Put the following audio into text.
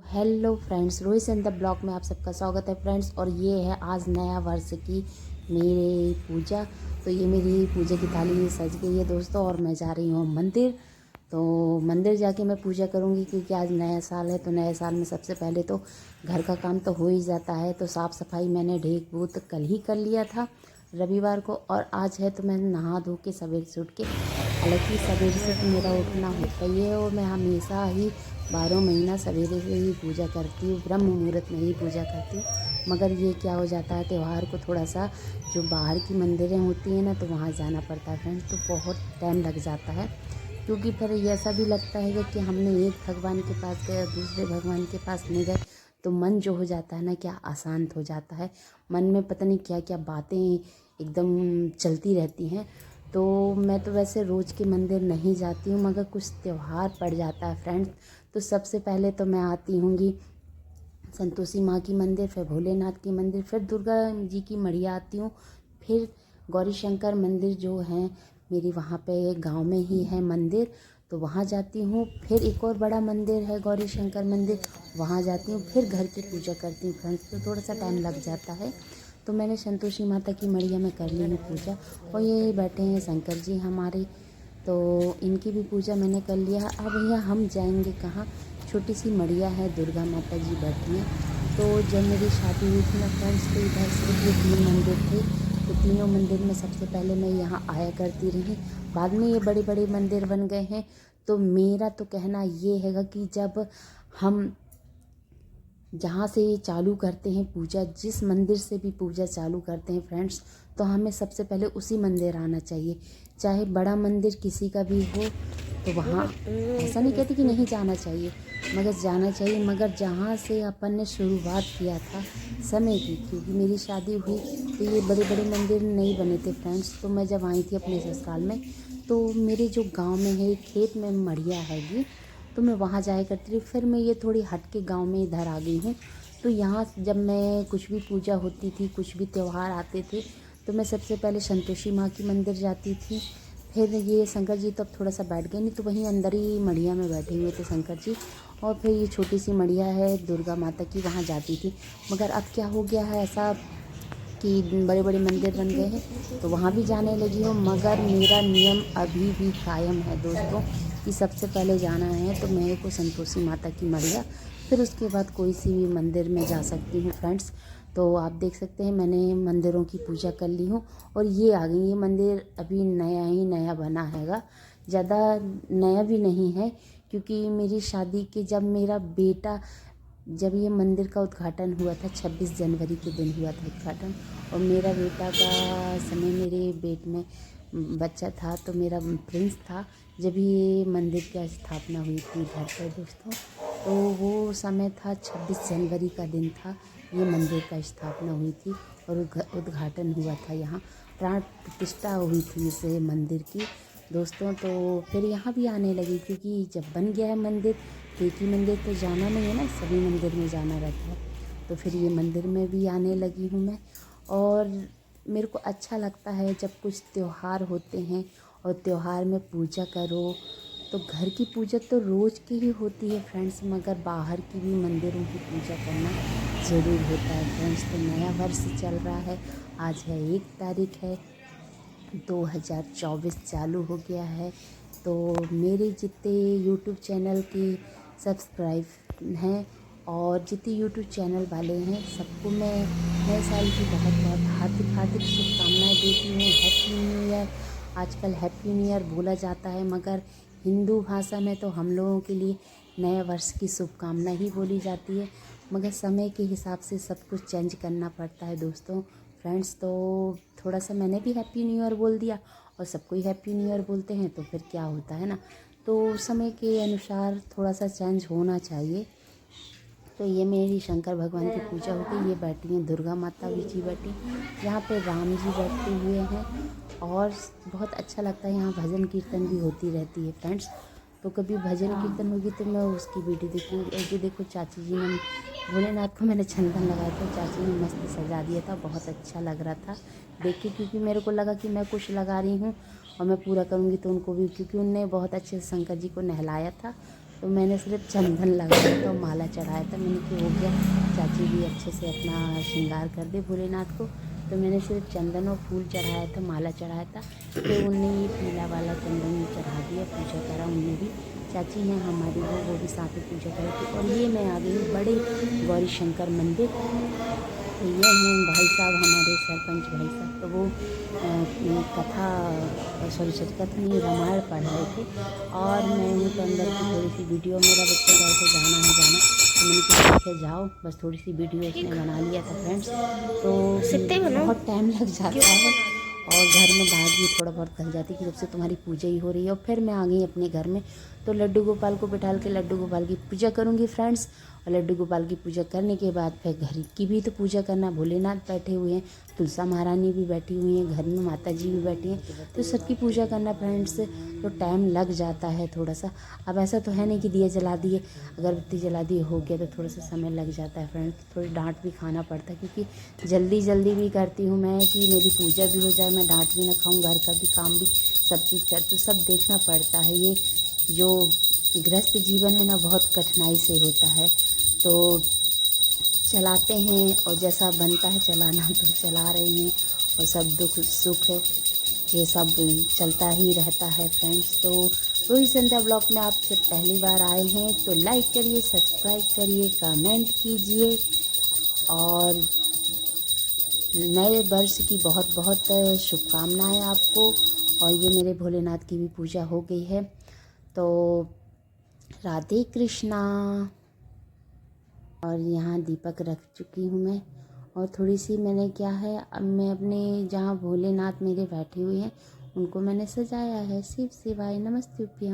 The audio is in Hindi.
Hello friends, Rohit in the blog में आप सबका स्वागत है फ्रेंड्स। और ये है आज नया वर्ष की मेरी पूजा। तो ये मेरी पूजा की थाली सज गई है दोस्तों, और मैं जा रही हूँ मंदिर। तो मंदिर जाके मैं पूजा करूँगी, क्योंकि आज नया साल है। तो नए साल में सबसे पहले तो घर का काम तो हो ही जाता है। तो साफ़ सफाई मैंने ढेक बूथ कल ही कर लिया था रविवार को, और आज है तो मैं नहा धो के सवेरे से उठ के, हालांकि सवेरे से तो मेरा उठना होता ही है, और मैं हमेशा ही 12 महीना सवेरे से ही पूजा करती हूँ, ब्रह्म मुहूर्त में ही पूजा करती हूँ। मगर ये क्या हो जाता है, त्यौहार को थोड़ा सा जो बाहर की मंदिरें होती हैं ना, तो वहाँ जाना पड़ता है फ्रेंड्स। तो बहुत टाइम लग जाता है, क्योंकि फिर ऐसा भी लगता है कि हमने एक भगवान के पास गए और दूसरे भगवान के पास नहीं गए, तो मन जो हो जाता है ना, क्या अशांत हो जाता है। मन में पता नहीं क्या क्या बातें एकदम चलती रहती हैं। तो मैं तो वैसे रोज़ के मंदिर नहीं जाती हूँ, मगर कुछ त्यौहार पड़ जाता है फ्रेंड्स। तो सबसे पहले तो मैं आती हूँगी संतोषी माँ की मंदिर, फिर भोलेनाथ की मंदिर, फिर दुर्गा जी की मढ़िया आती हूँ, फिर गौरी शंकर मंदिर जो हैं मेरी वहाँ पे गांव में ही है मंदिर, तो वहाँ जाती हूँ। फिर एक और बड़ा मंदिर है गौरी शंकर मंदिर, वहाँ जाती हूँ। फिर घर की पूजा करती हूँ फ्रेंड्स। तो थोड़ा सा टाइम लग जाता है। तो मैंने संतोषी माता की मढ़िया में कर ली है पूजा, और ये बैठे हैं शंकर जी हमारे, तो इनकी भी पूजा मैंने कर लिया। अब भैया हम जाएंगे कहाँ, छोटी सी मढ़िया है, दुर्गा माता जी बैठी हैं। तो जब मेरी शादी हुई थी ना फ्रेंड्स, तो इधर सिर्फ ये 3 मंदिर थे। तो तीनों मंदिर में सबसे पहले मैं यहाँ आया करती रही। बाद में ये बड़े बड़े मंदिर बन गए हैं। तो मेरा तो कहना ये हैगा कि जब हम जहाँ से ये चालू करते हैं पूजा, जिस मंदिर से भी पूजा चालू करते हैं फ्रेंड्स, तो हमें सबसे पहले उसी मंदिर आना चाहिए। चाहे बड़ा मंदिर किसी का भी हो, तो वहाँ ऐसा नहीं कहती कि नहीं जाना चाहिए, मगर जाना चाहिए। मगर जहाँ से अपन ने शुरुआत किया था समय की, क्योंकि मेरी शादी हुई तो ये बड़े बड़े मंदिर नहीं बने थे फ्रेंड्स। तो मैं जब आई थी अपने ससुराल में, तो मेरे जो गांव में है खेत में मढ़िया हैगी, तो मैं वहाँ जाया करती थी। फिर मैं ये थोड़ी हट के गाँव में इधर आ गई हूँ। तो यहाँ जब मैं कुछ भी पूजा होती थी, कुछ भी त्यौहार आते थे, तो मैं सबसे पहले संतोषी माँ की मंदिर जाती थी। फिर ये शंकर जी तो अब थोड़ा सा बैठ गए, नहीं तो वहीं अंदर ही मढ़िया में बैठे हुए थे शंकर जी। और फिर ये छोटी सी मढ़िया है दुर्गा माता की, वहाँ जाती थी। मगर अब क्या हो गया है ऐसा कि बड़े बड़े मंदिर बन गए हैं, तो वहाँ भी जाने लगी हूँ। मगर मेरा नियम अभी भी कायम है दोस्तों, कि सबसे पहले जाना है तो मेरे को संतोषी माता की मढ़िया, फिर उसके बाद कोई सी भी मंदिर में जा सकती हूँ फ्रेंड्स। तो आप देख सकते हैं मैंने मंदिरों की पूजा कर ली हूँ, और ये आ गई। ये मंदिर अभी नया ही नया बना हैगा, ज़्यादा नया भी नहीं है, क्योंकि मेरी शादी के जब मेरा बेटा, जब ये मंदिर का उद्घाटन हुआ था 26 जनवरी के दिन हुआ था उद्घाटन, और मेरा बेटा का समय, मेरे पेट में बच्चा था, तो मेरा प्रिंस था जब ये मंदिर की स्थापना हुई थी घर पर दोस्तों। तो वो समय था 26 जनवरी का दिन था, ये मंदिर का स्थापना हुई थी और उद्घाटन हुआ था, यहाँ प्राण प्रतिष्ठा हुई थी इस मंदिर की दोस्तों। तो फिर यहाँ भी आने लगी, क्योंकि जब बन गया है मंदिर, एक ही मंदिर तो जाना नहीं है ना, सभी मंदिर में जाना रहता है। तो फिर ये मंदिर में भी आने लगी हूँ मैं। और मेरे को अच्छा लगता है जब कुछ त्यौहार होते हैं और त्यौहार में पूजा करो। तो घर की पूजा तो रोज़ की ही होती है फ्रेंड्स, मगर बाहर की भी मंदिरों की पूजा करना ज़रूर होता है फ्रेंड्स। तो नया वर्ष चल रहा है, आज है 1 तारीख है, 2024 चालू हो गया है। तो मेरे जितने यूट्यूब चैनल की सब्सक्राइब हैं और जितने यूट्यूब चैनल वाले हैं, सबको मैं नए साल की बहुत बहुत हार्दिक हार्दिक शुभकामनाएं देती हूँ। Happy new year. आजकल हैप्पी न्यू ईयर बोला जाता है, मगर हिंदू भाषा में तो हम लोगों के लिए नए वर्ष की शुभकामना ही बोली जाती है। मगर समय के हिसाब से सब कुछ चेंज करना पड़ता है दोस्तों फ्रेंड्स। तो थोड़ा सा मैंने भी हैप्पी न्यू ईयर बोल दिया, और सबको ही हैप्पी न्यू ईयर बोलते हैं, तो फिर क्या होता है ना। तो समय के अनुसार थोड़ा सा चेंज होना चाहिए। तो ये मेरी शंकर भगवान की पूजा हो गई। ये बैठी हैं दुर्गा माता जी बैठी, यहाँ पे राम जी बैठे हुए हैं, और बहुत अच्छा लगता है। यहाँ भजन कीर्तन भी होती रहती है फ्रेंड्स। तो कभी भजन कीर्तन होगी तो मैं उसकी वीडियो देखूँगी। ये देखो चाची जी ने, भोलेनाथ को मैंने चंदन लगाया था, चाची ने मस्त सजा दिया था, बहुत अच्छा लग रहा था देख के। क्योंकि मेरे को लगा कि मैं कुछ लगा रही हूँ और मैं पूरा करूँगी तो उनको भी, क्योंकि उनने बहुत अच्छे से शंकर जी को नहलाया था, तो मैंने सिर्फ चंदन लगाया तो माला चढ़ाया था। मैंने कि हो गया, चाची भी अच्छे से अपना श्रृंगार कर दे भोलेनाथ को। तो मैंने सिर्फ चंदन और फूल चढ़ाया था, माला चढ़ाया था। फिर उनने ये पीला वाला चंदन चढ़ा दिया, पूजा करा उनने भी। चाची हैं हमारी, वो भी साथ में पूजा करी थी। और ये मैं आ गई हूँ बड़े गौरी शंकर मंदिर। तो ये हैं भाई साहब, हमारे सरपंच भाई साहब। तो वो कथा नहीं, रामायण पढ़ रहे थे और मैं हूँ तो अंदर की थोड़ी सी वीडियो, मेरा बच्चा घर से जाना है तो मैंने कहा ठीक है जाओ, बस थोड़ी सी वीडियो उसने बना लिया था फ्रेंड्स। तो बहुत टाइम लग जाता है और घर में बात भी थोड़ा बहुत कर जाती कि जब से तुम्हारी पूजा ही हो रही है। और फिर मैं आ गई अपने घर में, तो लड्डू गोपाल को बिठाल के लड्डू गोपाल की पूजा करूँगी फ्रेंड्स। और लड्डू गोपाल की पूजा करने के बाद फिर घर की भी तो पूजा करना। भोलेनाथ बैठे हुए हैं, तुलसा महारानी भी बैठी हुई हैं, घर में माता जी भी बैठी हैं, तो सबकी पूजा करना फ्रेंड्स। तो टाइम लग जाता है थोड़ा सा। अब ऐसा तो है नहीं कि दिए जला दिए, अगरबत्ती जला दिए हो गया, तो थोड़ा सा समय लग जाता है फ्रेंड्स। थोड़ी डांट भी खाना पड़ता है क्योंकि जल्दी जल्दी भी करती हूँ मैं कि मेरी पूजा भी हो जाए, मैं डांट भी ना खाऊँ, घर का भी काम भी सब चीज़ कर, तो सब देखना पड़ता है। ये जो गृहस्थ जीवन है ना, बहुत कठिनाई से होता है। तो चलाते हैं और जैसा बनता है चलाना तो चला रहे हैं, और सब दुख सुख ये सब चलता ही रहता है फ्रेंड्स। तो रोहित संध्या ब्लॉग में आप जब पहली बार आए हैं तो लाइक करिए, सब्सक्राइब करिए, कमेंट कीजिए। और नए वर्ष की बहुत बहुत शुभकामनाएं आपको। और ये मेरे भोलेनाथ की भी पूजा हो गई है, तो राधे कृष्णा। और यहाँ दीपक रख चुकी हूँ मैं। और थोड़ी सी मैंने क्या है, अब मैं अपने जहाँ भोलेनाथ मेरे बैठे हुए हैं उनको मैंने सजाया है। शिव शिवाय नमस्तुभ्यं।